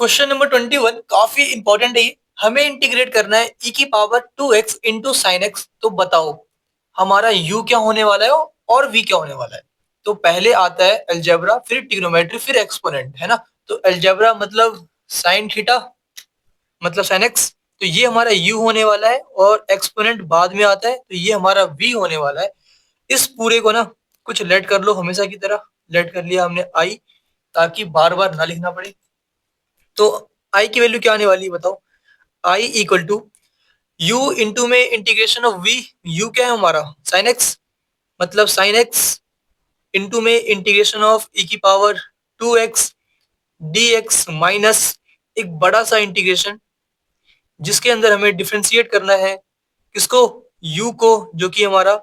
Question number 21 काफी important है ये। हमें इंटीग्रेट करना है e की power 2x into sine x. तो बताओ हमारा u क्या होने वाला है और v क्या होने वाला है। तो पहले आता है अलजेब्रा, फिर ट्रिग्नोमेट्री, फिर एक्सपोनेंट, है ना। तो अलजेब्रा मतलब साइन थीटा मतलब साइन एक्स, तो ये हमारा u होने वाला है, और एक्सपोनेंट बाद में आता है तो ये हमारा v होने वाला है। इस पूरे को ना कुछ लेट कर लो, हमेशा की तरह लेट कर लिया हमने i, ताकि बार बार ना लिखना पड़े। तो i की वैल्यू क्या आने वाली है बताओ। i equal to u into में इंटीग्रेशन ऑफ v। u क्या है हमारा साइन एक्स, मतलब साइन एक्स इंटू में इंटीग्रेशन ऑफ e की पावर 2x dx माइनस एक बड़ा सा इंटीग्रेशन जिसके अंदर हमें डिफ्रेंशिएट करना है किसको, u को, जो कि हमारा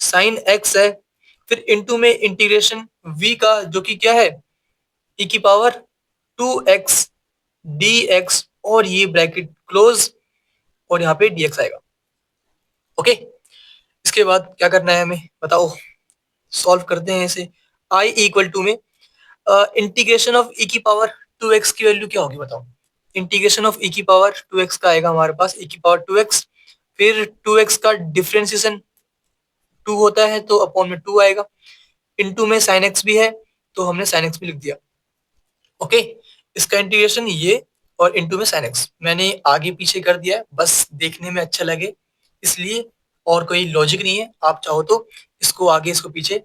साइन x है। फिर इंटू में इंटीग्रेशन v का जो कि क्या है e की पावर 2x dx, और ये ब्रैकेट क्लोज, और यहाँ पे dx आएगा। ओके, इसके बाद क्या करना है हमें बताओ, सॉल्व करते हैं इसे। i इक्वल टू में इंटीग्रेशन ऑफ e की पावर 2x की वैल्यू क्या होगी बताओ। इंटीग्रेशन ऑफ e की पावर 2x का आएगा हमारे पास e की पावर 2x, फिर 2x का डिफरेंशिएशन 2 होता है तो अपॉन में 2 आएगा, इनटू में sin x भी है तो हमने sin x भी लिख दिया। ओके, इसका इंटीग्रेशन ये, और इनटू में sin x मैंने आगे पीछे कर दिया है, बस देखने में अच्छा लगे इसलिए, और कोई लॉजिक नहीं है। आप चाहो तो इसको आगे इसको पीछे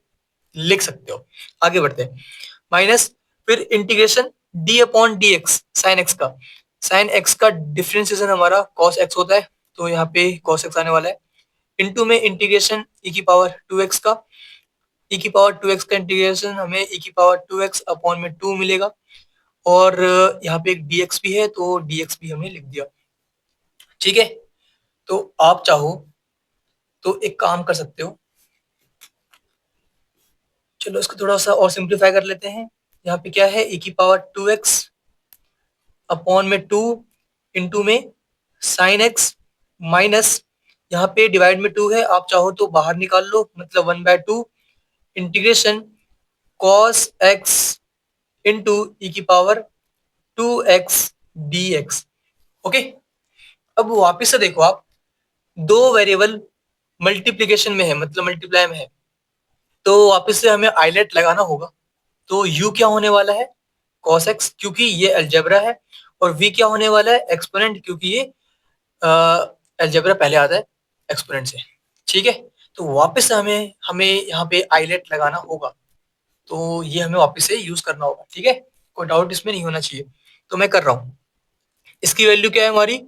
लिख सकते हो। आगे बढ़ते हैं, माइनस फिर integration d upon D x sine x का। साइन एक्स का डिफरेंशिएशन हमारा cos x होता है तो यहाँ पे cos x आने वाला है, इनटू में इंटीग्रेशन e की पावर 2x का। e की पावर 2x का इंटीग्रेशन हमें e की पावर 2x अपॉन में 2 मिलेगा, और यहाँ पे एक dx भी है तो dx भी हमने लिख दिया। ठीक है, तो आप चाहो तो एक काम कर सकते हो, चलो इसको थोड़ा सा और सिंप्लीफाई कर लेते हैं। यहाँ पे क्या है e की पावर 2x अपॉन में 2 इंटू में साइन एक्स माइनस, यहाँ पे डिवाइड में 2 है, आप चाहो तो बाहर निकाल लो, मतलब 1/2 इंटीग्रेशन कॉस एक्स इंटू ई की पावर 2x dx। ओके, अब वापिस से देखो आप, दो वेरिएबल मल्टीप्लीकेशन में है, मतलब मल्टीप्लाई में है, तो वापस से हमें आइलेट लगाना होगा। तो u क्या होने वाला है cos x, क्योंकि ये अलजेब्रा है, और v क्या होने वाला है एक्सपोनेंट, क्योंकि ये अलजेब्रा पहले आता है एक्सपोनेंट से। ठीक है, तो वापस से हमें हमें यहाँ पे आइलेट लगाना होगा, तो ये हमें वापस से यूज करना होगा। ठीक है, कोई डाउट इसमें नहीं होना चाहिए, तो मैं कर रहा हूँ। इसकी वैल्यू क्या है हमारी,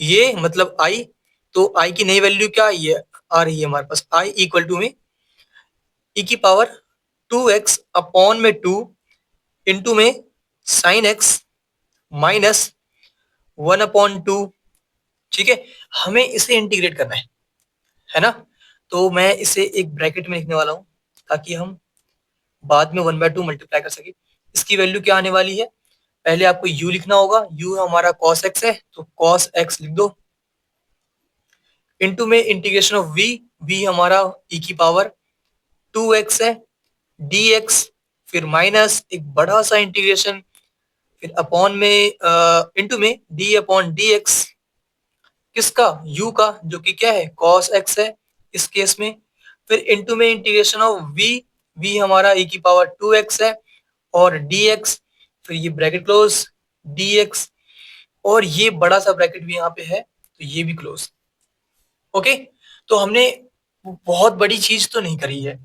ये मतलब i, तो i की नई वैल्यू क्या ये आ रही है हमारे पास, i इक्वल टू में e की पावर 2x अपॉन में 2 इंटू में साइन x माइनस 1/2। ठीक है, हमें इसे इंटीग्रेट करना है ना। तो मैं इसे एक ब्रैकेट में लिखने वाला हूं ताकि हम बाद में 1/2 मल्टीप्लाई कर सके। इसकी वैल्यू क्या आने वाली है, पहले आपको u लिखना होगा, u हमारा cos x है तो cos x लिख दो, इंटू में इंटीग्रेशन ऑफ v, v हमारा e की पावर 2x है dx, फिर माइनस एक बड़ा सा इंटीग्रेशन, फिर अपॉन में इंटू में d अपॉन dx किसका, u का, जो कि क्या है cos x है इस केस में, फिर इंटू में इंटीग्रेशन ऑफ v, v हमारा e की पावर 2x है, और dx, फिर ये ब्रैकेट क्लोज dx, और ये बड़ा सा ब्रैकेट भी यहाँ पे है तो ये भी क्लोज। ओके, तो हमने बहुत बड़ी चीज तो नहीं करी है,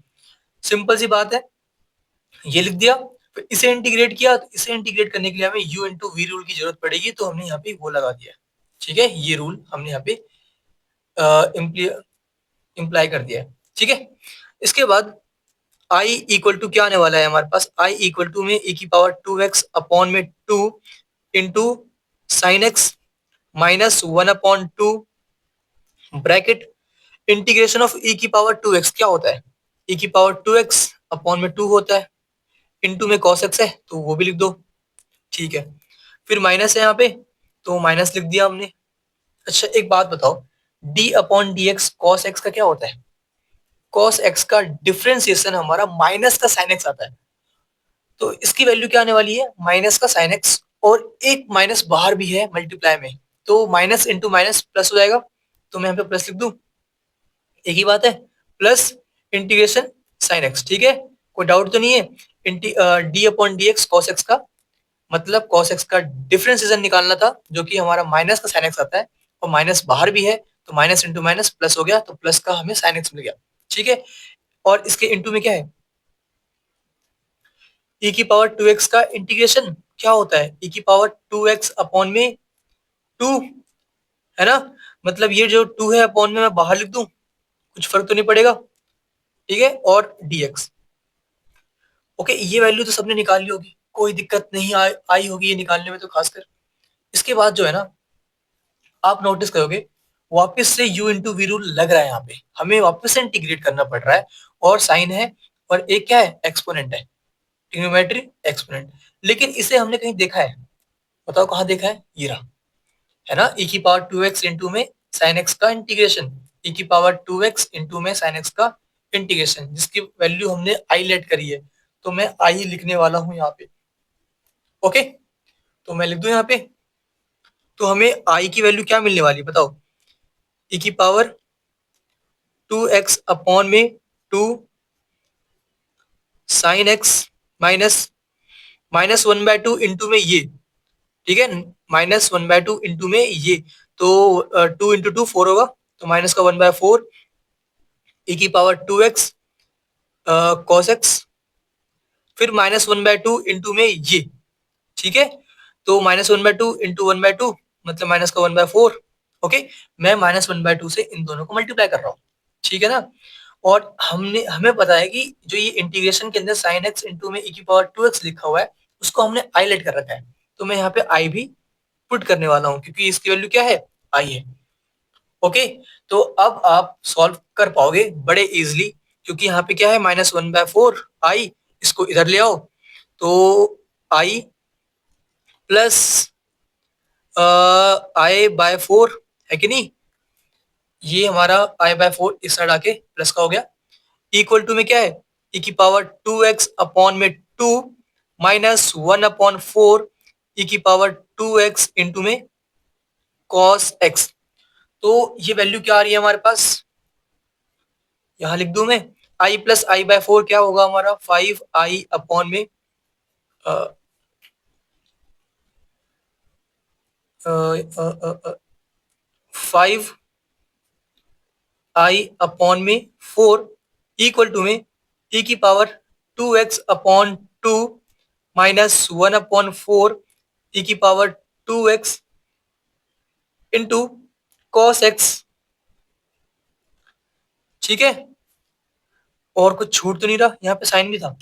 सिंपल सी बात है, ये लिख दिया, फिर इसे इंटीग्रेट किया, तो इसे इंटीग्रेट करने के लिए हमें u इंटू वी रूल की जरूरत पड़ेगी, तो हमने यहाँ पे वो लगा दिया। ठीक है, ये रूल हमने यहाँ पे इम्प्लाई कर दिया है। ठीक है, इसके बाद i इक्वल टू क्या आने वाला है हमारे पास, i इक्वल टू में e की पावर 2x अपॉन में 2 into sine x minus 1/2 bracket integration of e की पावर 2x क्या होता है, e की पावर 2x अपॉन में 2 होता है, इंटू में cos x है तो वो भी लिख दो। ठीक है, फिर माइनस है यहाँ पे तो माइनस लिख दिया हमने। अच्छा एक बात बताओ, d upon D x cos x का क्या होता है, cos x का डिफरेंशिएशन हमारा माइनस का sin x आता है, तो इसकी वैल्यू क्या आने वाली है, माइनस का sin x और एक माइनस बाहर भी है मल्टीप्लाई में, तो माइनस इंटू माइनस प्लस हो जाएगा, तो मैं यहाँ पे प्लस लिख दूं, एक ही बात है, प्लस इंटीग्रेशन साइन एक्स। ठीक है, कोई डाउट तो नहीं है। D upon D x cos x का मतलब कॉस एक्स का डिफरेंशिएशन निकालना था, जो कि हमारा माइनस का साइन एक्स आता है, और माइनस बाहर भी है, तो माइनस इंटू माइनस प्लस हो गया, तो प्लस का हमें साइन एक्स मिल गया। ठीक है, और इसके इंटू में क्या है, e की पावर 2x का इंटीग्रेशन क्या होता है, e की पावर 2x अपॉन में 2, है ना, मतलब ये जो 2 है अपॉन में मैं बाहर लिख दूं, कुछ फर्क तो नहीं पड़ेगा। ठीक है, और dx। ओके, ये वैल्यू तो सबने निकाल ली होगी, कोई दिक्कत नहीं आई होगी ये निकालने में, तो खासकर इसके बाद जो है ना, आप नोटिस करोगे वापस से u इंटू वी रूल लग रहा है, यहाँ पे हमें वापस से इंटीग्रेट करना पड़ रहा है, और साइन है, और एक क्या है, एक्सपोनेंट है, ट्रिग्नोमेट्री एक्सपोनेंट। लेकिन इसे हमने कहीं देखा है, बताओ कहाँ देखा है, ये रहा, है ना, e की पावर 2x इंटू में साइन एक्स का इंटीग्रेशन, e की पावर 2x इंटू में साइन एक्स का इंटीग्रेशन, जिसकी वैल्यू हमने आई लेट करी है, तो मैं आई लिखने वाला हूं यहाँ पे। ओके, तो मैं लिख दूं यहाँ पे, तो हमें आई की वैल्यू क्या मिलने वाली है बताओ, e की पावर 2x अपॉन में 2 sine x minus minus 1/2 into में ये, ठीक है, -1/2 इंटू में ये, तो 2 इंटू 2 4 होगा, तो माइनस का 1/4 e की पावर 2x कॉस एक्स, फिर -1/2 इंटू में ये, ठीक है, तो -1/2 इंटू 1/2 मतलब माइनस का 1/4। ओके, मैं -1/2 से इन दोनों को मल्टीप्लाई कर रहा हूँ, ठीक है ना, और हमें पता है कि जो ये इंटीग्रेशन के अंदर साइन एक्स इंटू में e की पावर 2x लिखा हुआ है, उसको हमने हाईलाइट कर रखा है, तो मैं यहाँ पे आई भी पुट करने वाला हूँ, क्योंकि इसकी वैल्यू क्या है, आई है। ओके, तो अब आप सॉल्व कर पाओगे बड़े इजिली, क्योंकि यहाँ पे क्या है, -1/4 आई, इसको इधर ले आओ, तो आई प्लस i/4 है कि नहीं, ये हमारा i/4 इस साइड आके प्लस का हो गया, इक्वल टू में क्या है, e की पावर 2x अपॉन में 2 -1/4 e की पावर 2x इंटू में cos x। तो ये वैल्यू क्या आ रही है हमारे पास, यहां लिख दूं मैं, i प्लस i/4 क्या होगा हमारा, 5i अपॉन में 5i/4 इक्वल टू में e की पावर 2x अपॉन 2 -1/4 e की power 2x into cos x। ठीक है, और कुछ छूट तो नहीं रहा, यहाँ पे साइन भी था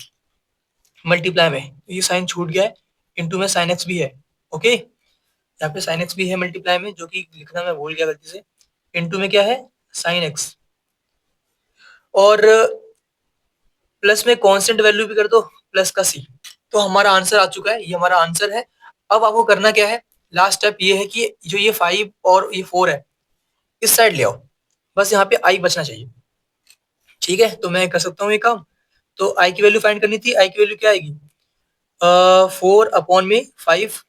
मल्टीप्लाई में, तो ये साइन छूट गया है, इंटू में साइन एक्स भी है। ओके, यहाँ पे साइन एक्स भी है मल्टीप्लाई में, जो कि लिखना मैं भूल गया गलती से, इंटू में क्या है, साइन एक्स, और प्लस में कांस्टेंट वैल्यू भी कर दो, प्लस का सी, तो हमारा आंसर आ चुका है, ये हमारा आंसर है। अब आपको करना क्या है, लास्ट स्टेप ये है कि जो ये 5 और ये 4 है, इस साइड ले आओ, बस यहाँ पे आई बचना चाहिए। ठीक है, तो मैं कर सकता हूँ ये काम, तो आई की वैल्यू फाइंड करनी थी, आई की वैल्यू क्या आएगी, 4/5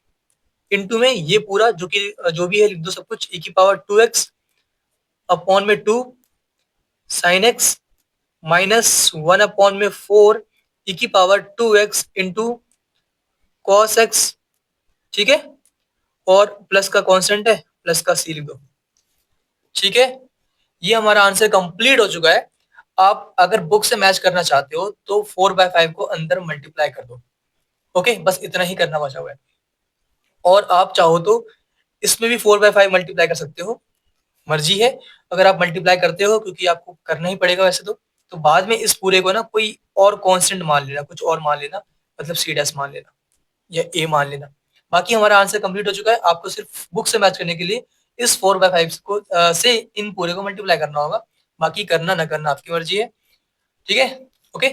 इंटू में ये पूरा जो कि जो भी है लिख दो सब कुछ, e की पावर 2x अपॉन में 2 साइन एक्स -1/4 e की power 2x into cos x. ठीक है, और प्लस का कांस्टेंट है, प्लस का सी लिख दो। ठीक है, ये हमारा आंसर कंप्लीट हो चुका है। आप अगर बुक से मैच करना चाहते हो तो 4/5 को अंदर मल्टीप्लाई कर दो। ओके, बस इतना ही करना बचा हुआ है, और आप चाहो तो इसमें भी 4/5 मल्टीप्लाई कर सकते हो, मर्जी है। अगर आप मल्टीप्लाई करते हो, क्योंकि आपको करना ही पड़ेगा वैसे तो बाद में इस पूरे को ना कोई और कांस्टेंट मान लेना, कुछ और मान लेना, मतलब सी डैश मान लेना या ए मान लेना। बाकी हमारा आंसर कंप्लीट हो चुका है, आपको सिर्फ बुक से मैच करने के लिए इस 4/5 को से इन पूरे को मल्टीप्लाई करना होगा, बाकी करना ना करना आपकी मर्जी है। ठीक है, ओके।